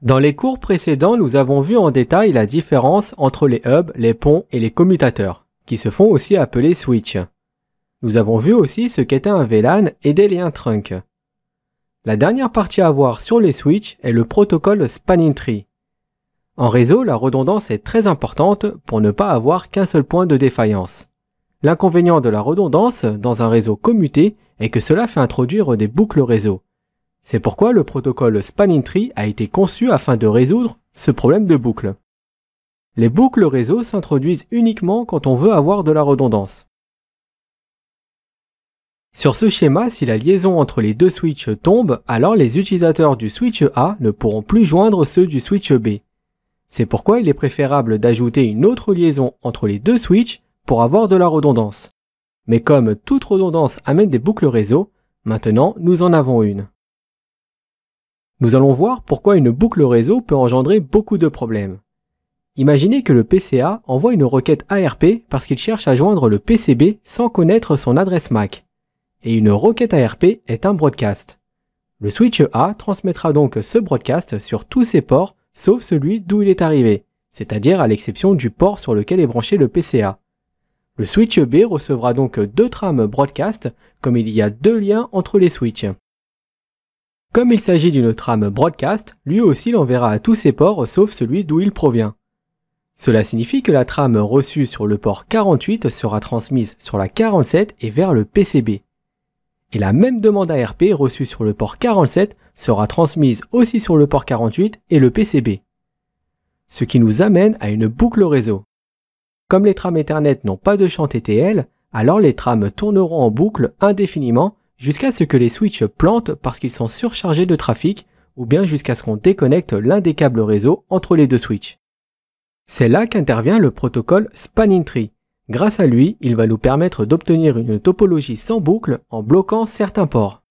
Dans les cours précédents, nous avons vu en détail la différence entre les hubs, les ponts et les commutateurs, qui se font aussi appeler switch. Nous avons vu aussi ce qu'était un VLAN et des liens trunk. La dernière partie à voir sur les switches est le protocole Spanning Tree. En réseau, la redondance est très importante pour ne pas avoir qu'un seul point de défaillance. L'inconvénient de la redondance dans un réseau commuté est que cela fait introduire des boucles réseau. C'est pourquoi le protocole Spanning Tree a été conçu afin de résoudre ce problème de boucle. Les boucles réseau s'introduisent uniquement quand on veut avoir de la redondance. Sur ce schéma, si la liaison entre les deux switches tombe, alors les utilisateurs du switch A ne pourront plus joindre ceux du switch B. C'est pourquoi il est préférable d'ajouter une autre liaison entre les deux switches pour avoir de la redondance. Mais comme toute redondance amène des boucles réseau, maintenant nous en avons une. Nous allons voir pourquoi une boucle réseau peut engendrer beaucoup de problèmes. Imaginez que le PCA envoie une requête ARP parce qu'il cherche à joindre le PCB sans connaître son adresse MAC. Et une requête ARP est un broadcast. Le switch A transmettra donc ce broadcast sur tous ses ports sauf celui d'où il est arrivé, c'est-à-dire à l'exception du port sur lequel est branché le PCA. Le switch B recevra donc deux trames broadcast comme il y a deux liens entre les switches. Comme il s'agit d'une trame broadcast, lui aussi l'enverra à tous ses ports sauf celui d'où il provient. Cela signifie que la trame reçue sur le port 48 sera transmise sur la 47 et vers le PCB. Et la même demande ARP reçue sur le port 47 sera transmise aussi sur le port 48 et le PCB. Ce qui nous amène à une boucle réseau. Comme les trames Ethernet n'ont pas de champ TTL, alors les trames tourneront en boucle indéfiniment jusqu'à ce que les switches plantent parce qu'ils sont surchargés de trafic ou bien jusqu'à ce qu'on déconnecte l'un des câbles réseau entre les deux switches. C'est là qu'intervient le protocole Spanning Tree. Grâce à lui, il va nous permettre d'obtenir une topologie sans boucle en bloquant certains ports.